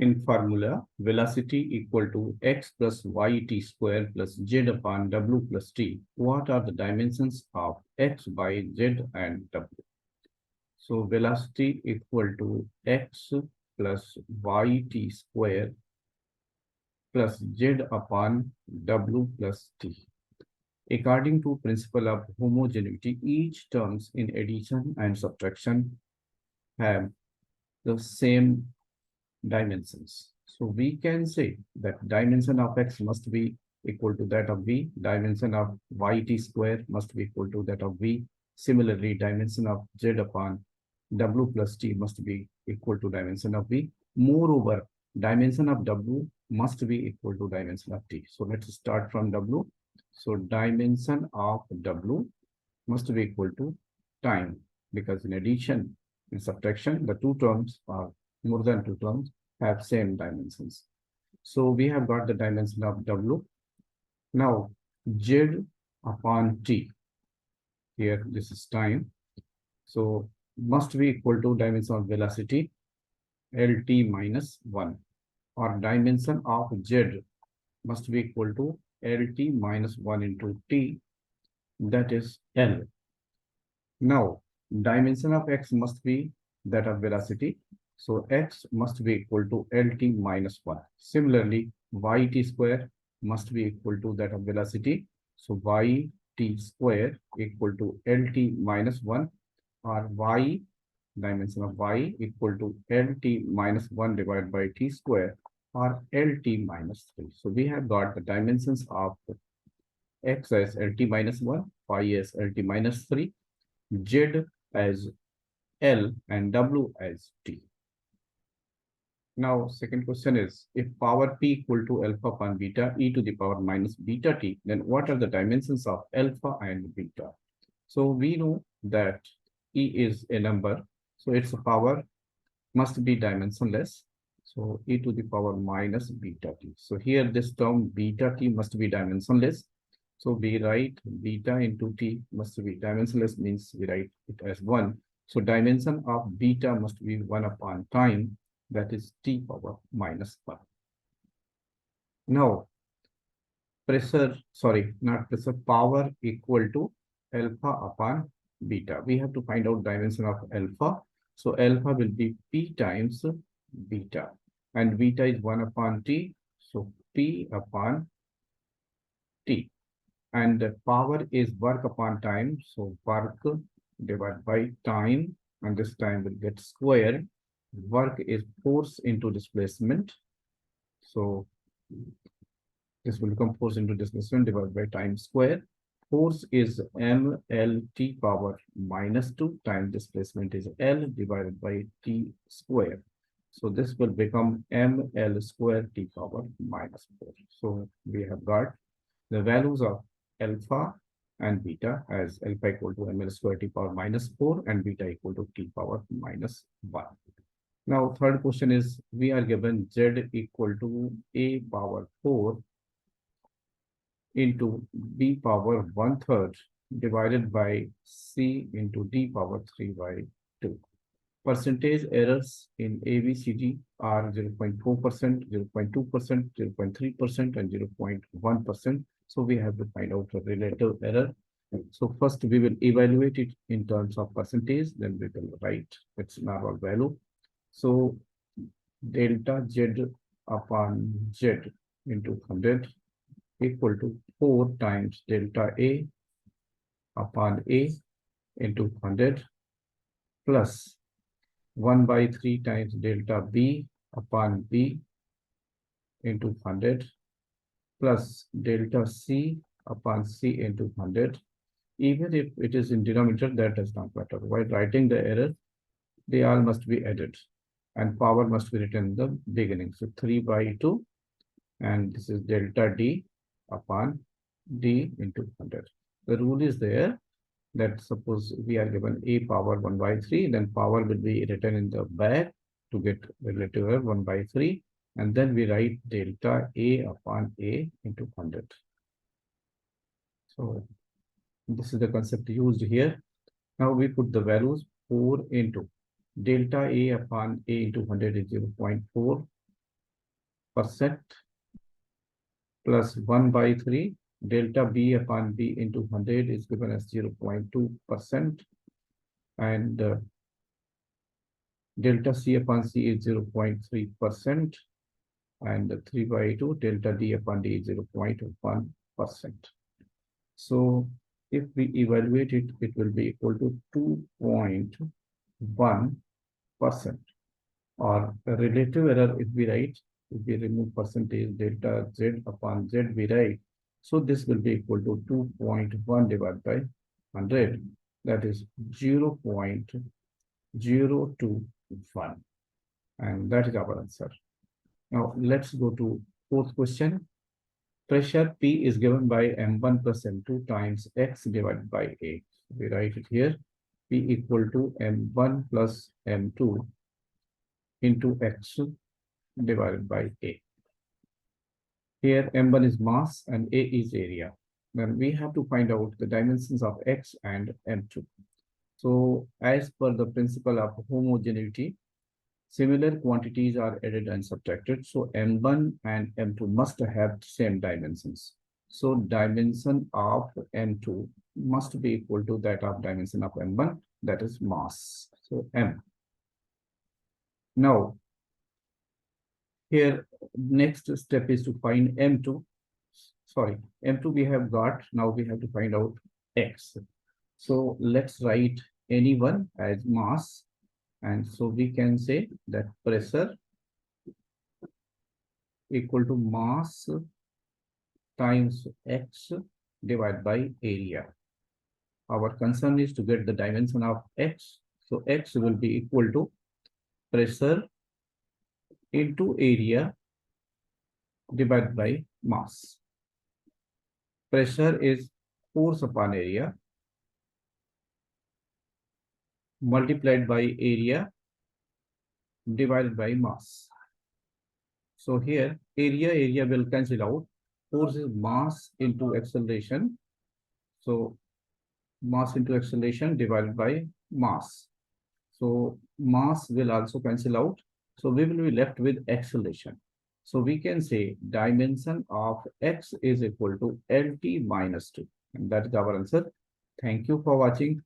In formula, velocity equal to x plus yt square plus z upon w plus t. What are the dimensions of x, y, z, and w? So velocity equal to x plus yt square plus z upon w plus t. According to principle of homogeneity, each terms in addition and subtraction have the same dimensions. So we can say that dimension of x must be equal to that of v, dimension of yt square must be equal to that of v. Similarly, dimension of z upon w plus t must be equal to dimension of v. Moreover, dimension of w must be equal to dimension of t. So let's start from w. So dimension of w must be equal to time, because in addition and subtraction, the two terms are more than two terms have same dimensions. So we have got the dimension of w. Now z upon t, here this is time, so must be equal to dimension of velocity lt minus 1, or dimension of z must be equal to lt minus 1 into t, that is L. Now, dimension of x must be that of velocity. So x must be equal to Lt minus 1. Similarly, yt square must be equal to that of velocity. So yt square equal to Lt minus 1, or y, dimension of y equal to Lt minus 1 divided by t square, or Lt minus 3. So we have got the dimensions of x as Lt minus 1, y as Lt minus 3, z as L, and W as T. Now, second question is, if power P equal to alpha upon beta e to the power minus beta t, then what are the dimensions of alpha and beta? So we know that E is a number, so its power must be dimensionless. So e to the power minus beta t. So here this term beta t must be dimensionless. So we write beta into t must be dimensionless, means we write it as 1. So dimension of beta must be 1 upon time, that is t power minus 1. Now, power equal to alpha upon beta. We have to find out dimension of alpha. So alpha will be p times beta, and beta is 1 upon t. So p upon t. And the power is work upon time. So work divided by time, and this time will get squared. Work is force into displacement. So this will become force into displacement divided by time square. Force is mlt power minus 2 times displacement is L divided by t square. So this will become ml square t power minus 4. So we have got the values of alpha and beta as alpha equal to ml square t power minus 4 and beta equal to t power minus 1. Now, third question is, we are given z equal to a power 4 into b power 1/3 divided by c into d power 3 by 2. Percentage errors in ABCD are 0.4%, 0.2%, 0.3%, and 0.1%. So we have to find out the relative error. So first we will evaluate it in terms of percentage, then we will write its normal value. So delta Z upon Z into 100 equal to 4 times delta A upon A into 100 plus 1/3 times delta B upon B into 100 plus delta C upon C into 100. Even if it is in denominator, that does not matter. While writing the error, they all must be added, and power must be written in the beginning. So 3/2, and this is delta D upon D into 100. The rule is there that suppose we are given a power 1/3, then power will be written in the back to get relative error 1/3, and then we write delta A upon A into 100. So this is the concept used here. Now we put the values. 4 into delta A upon A into 100 is 0.4. percent plus 1 by 3 delta B upon B into 100 is given as 0.2%, and delta C upon C is 0.3%, and 3 by 2 delta D upon D is 0.1%. So if we evaluate it, it will be equal to 2.1%, or relative error if we write, if we remove percentage delta Z upon Z we write, so this will be equal to 2.1 divided by 100, that is 0.021, and that is our answer. Now let's go to fourth question. Pressure P is given by M1 plus M2 times X divided by A. We write it here, P equal to M1 plus M2 into X divided by A. Here M1 is mass and A is area. Then we have to find out the dimensions of X and M2. So as per the principle of homogeneity, similar quantities are added and subtracted. So M1 and M2 must have same dimensions. So dimension of M2 must be equal to that of dimension of M1, that is mass. So M. Now, here next step is to find M2. Sorry, M2 we have got. Now we have to find out X. So let's write any1 as mass. And so we can say that pressure equal to mass times X divided by area. Our concern is to get the dimension of X. So X will be equal to pressure into area divided by mass. Pressure is force upon area multiplied by area divided by mass. So here area will cancel out. Force is mass into acceleration. So mass into acceleration divided by mass. So mass will also cancel out. So we will be left with acceleration. So we can say dimension of X is equal to LT minus 2. And that is our answer. Thank you for watching.